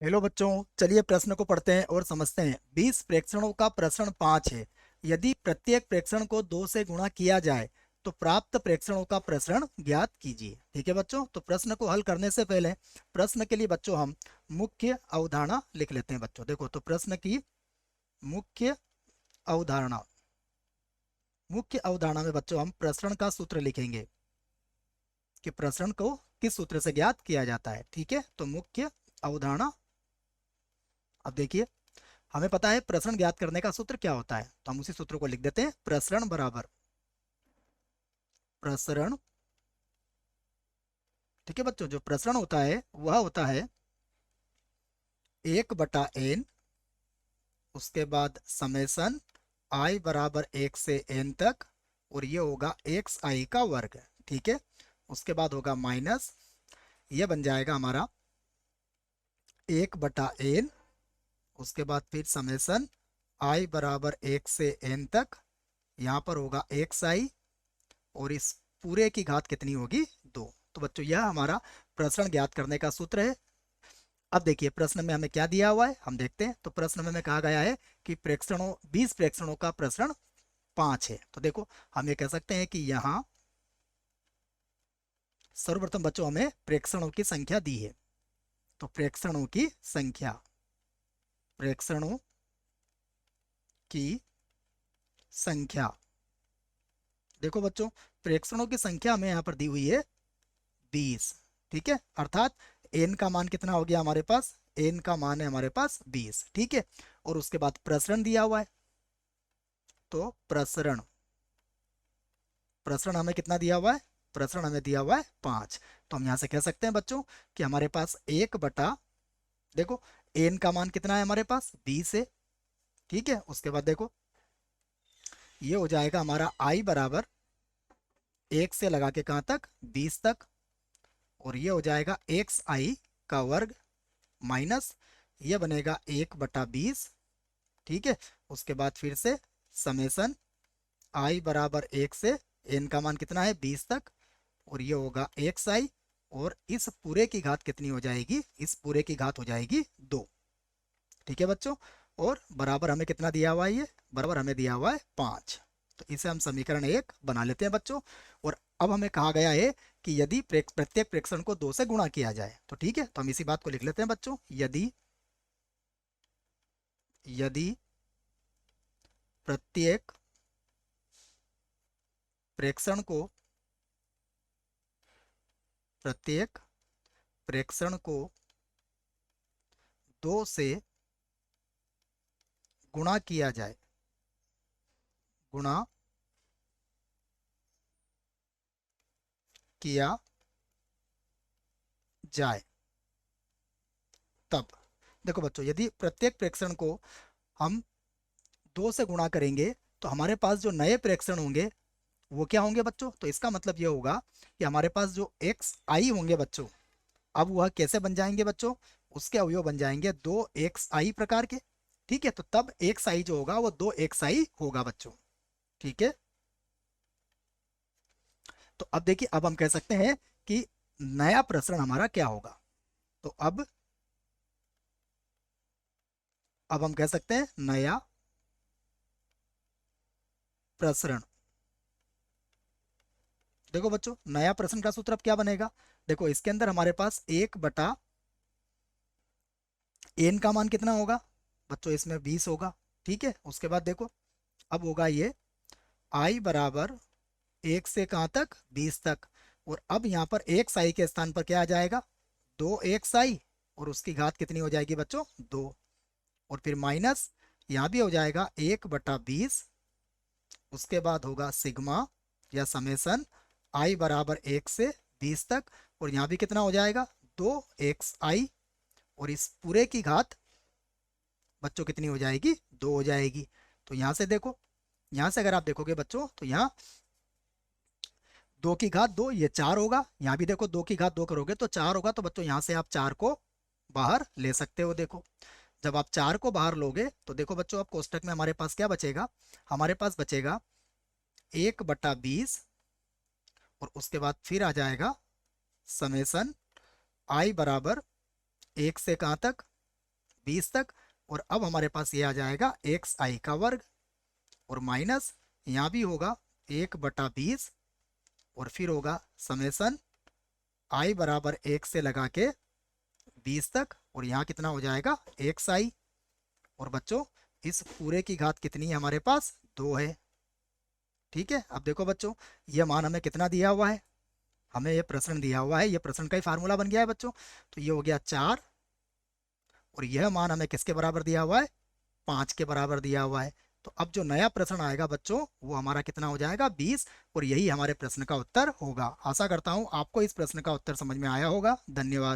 Hello बच्चों, चलिए प्रश्न को पढ़ते हैं और समझते हैं। 20 प्रेक्षणों का प्रसरण 5 है। यदि प्रत्येक प्रेक्षण को 2 से गुणा किया जाए तो प्राप्त प्रेक्षणों का प्रसरण ज्ञात कीजिए। ठीक है बच्चों, तो प्रश्न को हल करने से पहले प्रश्न के लिए बच्चों हम मुख्य अवधारणा लिख लेते हैं। बच्चों देखो, तो प्रश्न की मुख्य अवधारणा, मुख्य अवधारणा में बच्चों हम प्रसरण का सूत्र लिखेंगे कि प्रसरण को किस सूत्र से ज्ञात किया जाता है। ठीक है, तो मुख्य अवधारणा। अब देखिए, हमें पता है प्रसरण ज्ञात करने का सूत्र क्या होता है, तो हम उसी सूत्र को लिख देते हैं। प्रसरण बराबर प्रसरण। ठीक है बच्चों, जो प्रसरण होता है वह होता है 1/n, उसके बाद समेसन i बराबर 1 से n तक, और ये होगा एक्स आई का वर्ग। ठीक है, उसके बाद होगा माइनस, ये बन जाएगा हमारा 1/n, उसके बाद फिर समेसन i बराबर 1 से n तक, यहाँ पर होगा एक्स आई, और इस पूरे की घात कितनी होगी, 2। तो बच्चों यह हमारा प्रसरण ज्ञात करने का सूत्र है। अब देखिए प्रश्न में हमें क्या दिया हुआ है, हम देखते हैं। तो प्रश्न में हमें कहा गया है कि प्रेक्षणों 20 प्रेक्षणों का प्रसरण 5 है। तो देखो, हम ये कह सकते हैं कि यहाँ सर्वप्रथम बच्चों हमें प्रेक्षणों की संख्या दी है। तो प्रेक्षणों की संख्या, प्रेक्षणों की संख्या, देखो बच्चों, प्रेक्षणों की संख्या हमें यहाँ पर दी हुई है 20। ठीक है, अर्थात एन का मान कितना हो गया हमारे पास, एन का मान है हमारे पास 20। ठीक है, और उसके बाद प्रसरण दिया हुआ है। तो प्रसरण, प्रसरण हमें कितना दिया हुआ है, प्रसरण हमें दिया हुआ है 5। तो हम यहाँ से कह सकते हैं बच्चों कि हमारे पास 1 देखो एन का मान कितना है हमारे पास, 20 है। ठीक है, उसके बाद देखो ये हो जाएगा हमारा आई बराबर 1 से लगा के कहाँ तक, 20 तक, और ये हो जाएगा एक्स आई का वर्ग माइनस, ये बनेगा 1/20। ठीक है, उसके बाद फिर से समेसन आई बराबर 1 से एन का मान कितना है, 20 तक, और ये होगा एक्स आई, और इस पूरे की घात कितनी हो जाएगी, इस पूरे की घात हो जाएगी 2। ठीक है बच्चों, और बराबर हमें कितना दिया हुआ है, ये बराबर हमें दिया हुआ है 5। तो इसे हम समीकरण 1 बना लेते हैं बच्चों। और अब हमें कहा गया है कि यदि प्रत्येक प्रेक्षण को 2 से गुणा किया जाए, तो ठीक है, तो हम इसी बात को लिख लेते हैं बच्चों। यदि यदि प्रत्येक प्रेक्षण को, प्रत्येक प्रेक्षण को 2 से गुणा किया जाए, गुणा किया जाए, तब देखो बच्चों, यदि प्रत्येक प्रेक्षण को हम 2 से गुणा करेंगे तो हमारे पास जो नए प्रेक्षण होंगे वो क्या होंगे बच्चों, तो इसका मतलब ये होगा कि हमारे पास जो एक्स आई होंगे बच्चों, अब वह कैसे बन जाएंगे बच्चों, उसके अवयव बन जाएंगे 2 एक्स आई प्रकार के। ठीक है, तो तब एक्स आई जो होगा वो 2 एक्स आई होगा बच्चों। ठीक है, तो अब देखिए, अब हम कह सकते हैं कि नया प्रसरण हमारा क्या होगा। तो अब हम कह सकते हैं नया प्रसरण। देखो बच्चों, नया प्रश्न का सूत्र अब क्या बनेगा, देखो इसके अंदर हमारे पास 1/n का मान कितना होगा बच्चों, इसमें 20 होगा। ठीक है, उसके बाद देखो अब होगा ये i बराबर 1 से कहाँ तक, 20 तक, और अब यहाँ पर एक्स आई के स्थान पर क्या आ जाएगा, 2 एक्स आई, और उसकी घात कितनी हो जाएगी बच्चों, 2, और फिर माइनस, यहाँ भी हो जाएगा 1/20, उसके बाद होगा सिग्मा या समेसन आई बराबर 1 से 20 तक, और यहाँ भी कितना हो जाएगा, 2 एक्स आई, और इस पूरे की घात बच्चों कितनी हो जाएगी, 2 हो जाएगी। तो यहाँ से देखो, यहाँ से अगर आप देखोगे बच्चों तो यहाँ 2 की घात 2, ये 4 होगा। यहाँ भी देखो 2 की घात 2 करोगे तो 4 होगा। तो बच्चों यहाँ से आप 4 को बाहर ले सकते हो। देखो, जब आप 4 को बाहर लोगे तो देखो बच्चों, अब कोष्टक में हमारे पास क्या बचेगा, हमारे पास बचेगा 1/20, और उसके बाद फिर आ जाएगा समेसन आई बराबर 1 से कहाँ तक, 20 तक। और अब हमारे पास ये आ जाएगा एक्स आई का वर्ग, और माइनस यहाँ भी होगा 1/20, और फिर होगा समेसन आई बराबर 1 से लगा के 20 तक, और यहाँ कितना हो जाएगा एक्स आई। और बच्चों इस पूरे की घात कितनी है हमारे पास, 2 है। ठीक है, अब देखो बच्चों ये मान हमें कितना दिया हुआ है, हमें ये प्रश्न दिया हुआ है, ये प्रश्न का ही फार्मूला बन गया है बच्चों। तो ये हो गया 4, और यह मान हमें किसके बराबर दिया हुआ है, 5 के बराबर दिया हुआ है। तो अब जो नया प्रश्न आएगा बच्चों वो हमारा कितना हो जाएगा, 20, और यही हमारे प्रश्न का उत्तर होगा। आशा करता हूँ आपको इस प्रश्न का उत्तर समझ में आया होगा। धन्यवाद।